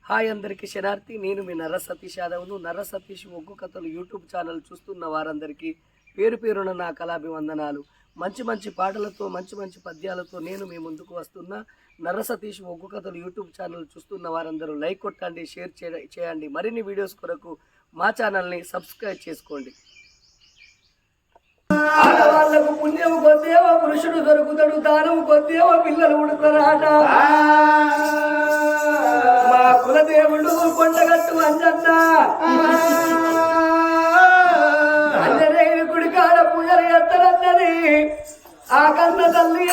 Hi అందరికీ శనార్థి. నేను మీ నర్ర సతీష్ యాదవ్ను. నర్ర సతీష్ ఒగ్గు కథలు యూట్యూబ్ ఛానల్ చూస్తున్న వారందరికీ పేరు పేరున నా కళాభివందనాలు. మంచి మంచి పాటలతో మంచి మంచి పద్యాలతో నేను మీ ముందుకు వస్తున్నా. నర్ర సతీష్ ఒగ్గు కథలు యూట్యూబ్ ఛానల్ చూస్తున్న వారందరూ లైక్ కొట్టండి, షేర్ చేయండి. మరిన్ని వీడియోస్ కొరకు మా ఛానల్ని సబ్స్క్రైబ్ చేసుకోండి. ఆడవాళ్లకు పుణ్యం కొద్దేవో పురుషుడు దొరుకుతాడు, దానం కొద్దేవో పిల్లలు ఉడతారాట. మా కులదేవుడు కొండగట్టు అంజన్న అంజనేయుని గుడి కాడ పూజలు ఎత్తనన్నది ఆ కన్న తల్లి.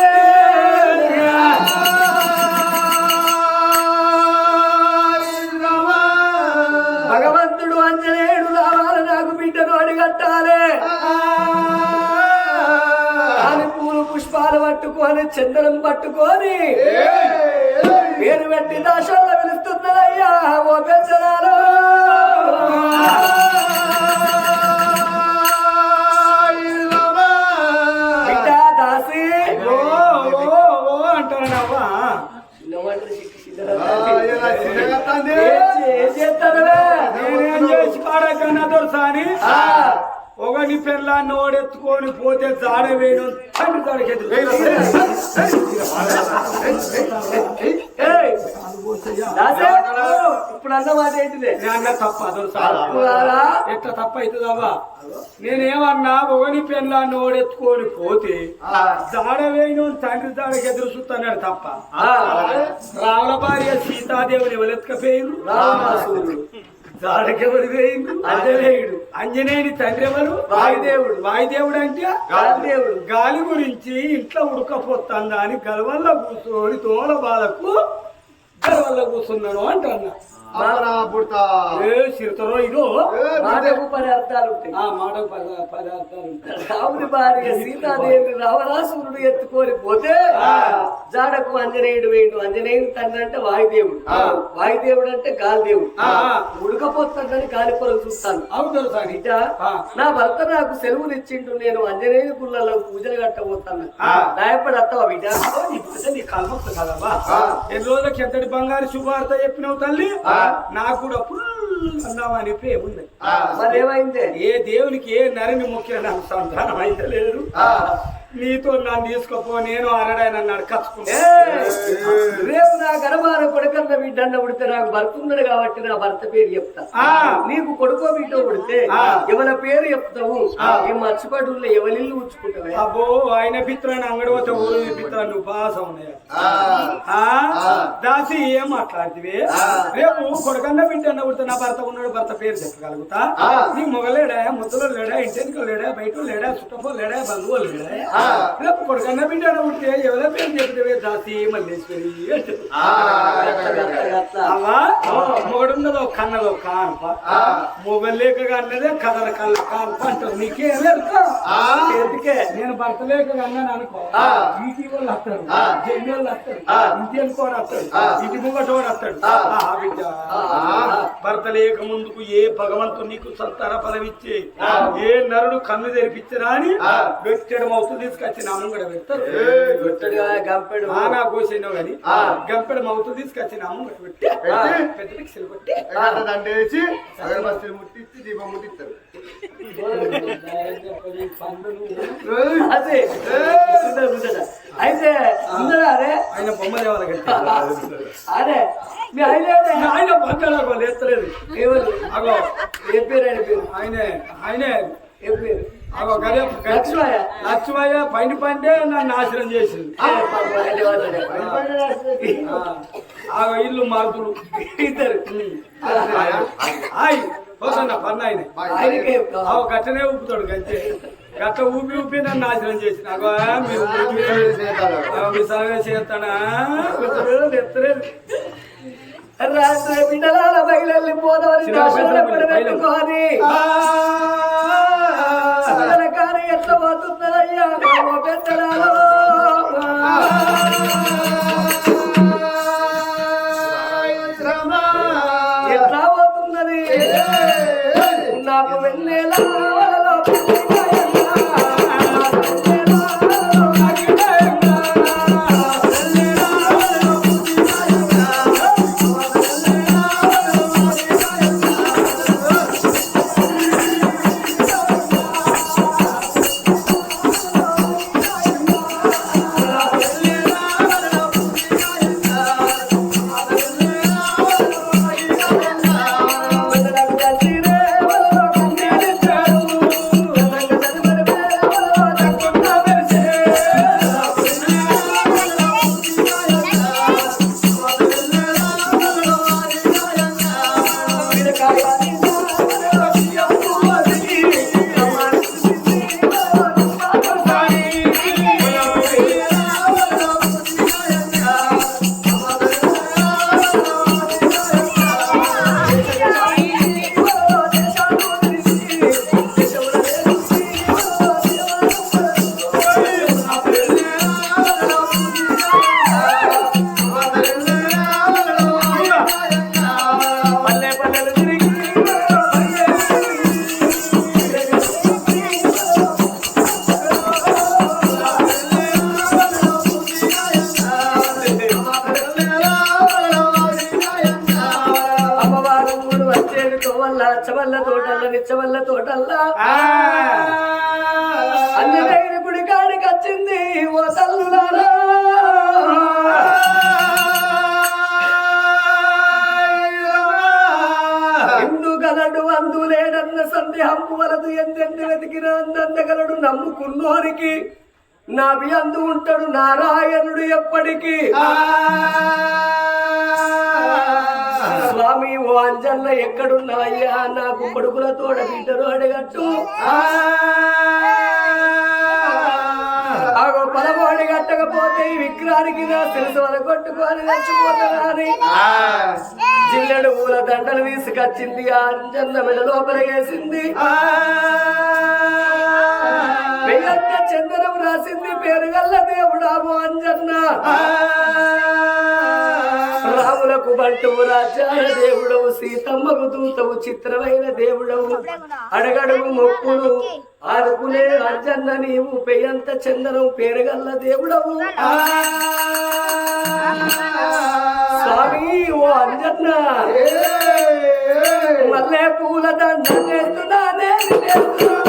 భగవంతుడు అంజనేయుడు రావాలి, నాకు బిడ్డను అడిగట్టాలి అని పూలు పుష్పాలు పట్టుకొని చందనం పట్టుకొని పేరు పెట్టి దాశాల్లో పిలుస్తున్నదయ్యా ఓ పెంచనాలు. బిడ్డ దాసి అంటానవ్వా ఏం చేస్తానవే? నేనేం చేసి పాడకన్నా దొరసాని ఒకని పిల్లాన్ని ఓడెత్తుకొని పోతే జాడ వేయడం తండ్రి తడకెదు. ఇప్పుడు అన్న మాట ఏంటిదే? అన్న తప్ప ఎట్లా తప్ప అవుతుందవ్వా? నేనేమన్నా ఒకని పిల్లాన్ని ఓడెత్తుకొని పోతే జాడ వేయడం తండ్రి తడకెదురు చూస్తున్నాడు తప్ప. రావణ భార్య సీతాదేవిని ఎవరెత్తుకపోయిండు, రావణాసురుడు జాడకెవరు వేయిండు అంజనేయుడు. అంజనేయుని తండ్రి ఎవరు? వాయుదేవుడు. వాయుదేవుడు అంటే గాలిదేవుడు. గాలి గురించి ఇంట్లో ఉడకపోతుందా అని గలవల్ల కూర్చొని తోల బాధకు గలవల్ల కూర్చున్నాను అంటున్నా. చిరుతరో ఇదో మాటకు 10 అర్థాలు ఉంటాయి. ఆ మాటకు 10 అర్థాలు ఉంటాయి. రాముడి భార్య సీతాదేవి రావణాసురుడు ఎత్తుకొని పోతే జాడకు అంజనేయుడు వేయండు. అంజనేయుడు తండ్రి అంటే వాయుదేవుడు, వాయుదేవుడు అంటే గాలిదేవుడు. ఉడకపోతుందని గాలి పొరకు చూస్తాను. అవుతారు సార్. బిడ్డ, నా భర్త నాకు సెలవులు ఇచ్చిండు, నేను అంజనేయుని గుళ్ళలో పూజలు కట్టబోతాను. భయపడి వస్తావా బిడ్డ? నీ కలమొస్త కదమ్మా. ఎన్ని రోజులకి ఎంతటి బంగారు శుభార్త చెప్పినావు తల్లి? నాకు కూడా అన్నావా అని ఏముంది? మరి ఏమైంది? ఏ దేవునికి ఏ నరిని ముఖ్య నాకు సంతానం అయితే లేదు. నీతో నన్ను తీసుకపో, నేను అరడైనా నడకచ్చుకున్నా. రేపు నా గర్భాన కొడుకన్న బిడ్డ ఉడితే నాకు భర్త ఉన్నాడు కాబట్టి నా భర్త పేరు చెప్తా. నీకు కొడుకో బిడ్డ ఉడితే ఎవరి పేరు చెప్తావు? ఈ మర్చిపడుల్లో ఎవరిల్లు ఉంచుకుంటావే? అబ్బో ఆయన పిత్రాన్ని అంగడి పోతే ఊరు పిత్రాన్ని నువ్వు బాగా ఉన్నాయా దాసి? ఏం మాట్లాడితే రేపు కొడుకన్న బిడ్డ ఉడితే నా భర్త ఉన్నాడు, భర్త పేరు చెప్పగలుగుతా. నీ మొగలేడా, ముద్దలు లేడా, ఇంటికి లేడా, బయట లేడా, చుట్టపో లేడా, బంధువులు లేడా? రేపు కొడుకన్న బిడ్డ ఉంటే ఎవరి పేరు చెప్తే దాసి మల్లేశ్వరి మొగడున్నదో కన్నదో కానుప, మొగలేక అన్నదే కథల కళ్ళ కానుప అంటారు. నీకేమెదుకే? నేను భర్త లేక అన్నాను అనుకో, ఇంటి వాళ్ళు వస్తాడు, జల్లి వాళ్ళు వస్తాడు, ఇంటి వెళ్ళుకోడు వస్తాడు, ఇంటి ముంగటోడు వస్తాడు. బిడ్డ భర్త లేక ముందుకు ఏ భగవంతుడు నీకు సంతాన ఫలం ఇచ్చి ఏ నరుడు కన్ను తెరిపించరా అని గట్టెడం అవుతుంది తీసుకొచ్చి నా ముంగడ పెడతారు. గంపెడు నా కోసినావు కానీ గంపెడు మౌతు తీసుకొచ్చి నా ముంగట పెట్టి పెద్ద పిక్సెలు కొట్టి దండేసి ముట్టించి దీపం ముట్టిస్తారు. అదే అయితే అరే ఆయన బొమ్మ దేవాలి అరే మీ ఆయన బంగాళాలు ఎత్తలేదు. అగో ఏ పేరు? ఆయన పేరు ఆయనే ఏ పేరు? లక్ష్మయ్య పైన పండే నన్ను నాశనం చేసింది. ఇల్లు మార్పులు ఇద్దరు పన్న ఆయన గట్టనే ఊపుతాడు. గంటే గట్ట ఊపి నన్ను నాశనం చేసిన మీ సలహా చేస్తానా ఎత్తలేదు. రాత్రి బిడ్డల బయలు పోదామని పెట్టుకోని కానీ ఎట్లా పోతున్నదయ్యా పెద్దలాలో? ఎట్లా పోతున్నది నాకు వెళ్ళేలా వల్ల అచ్చవల్ల తోటల్ల నిచ్చవల్ల తోటల్ల అంజనేయుని గుడి కాడికి వచ్చింది ఓ తల్లులారా గలడు అందులేడన్న సందేహంపు వలదు ఎందెందు వెతికిన అందగలడు నమ్ముకున్నోరికి నాభి అందు ఉంటాడు నారాయణుడు ఎప్పటికీ స్వామి ఓ అంజన్న ఎక్కడున్నాయ్యా నాకు కొడుకుల తోడ బిడ్డరు అడగట్టు ఆగో పొలబోడి కట్టకపోతే ఈ విగ్రహానికి నా తెలుసు వల కొట్టుకొని చచ్చిపోతానని జిల్లెడు పూల దండలు తీసుకొచ్చింది ఆ అంజన్న మెడ లోపల వేసింది పెద్ద చందనం రాసింది పేరుగల్ల దేవుడాము అంజన్న రాములకు బంటువు రాజ్యాల దేవుడవు సీతమ్మకు దూతవు చిత్రమైన దేవుడవు అడగడుగు మొక్కులు ఆడుకునే అంజన్న నీవు పెయ్యంత చందనం పేరుగల్ల దేవుడవు స్వామి ఓ అంజన్న మల్లె పూల దండ చేస్తున్నా నేను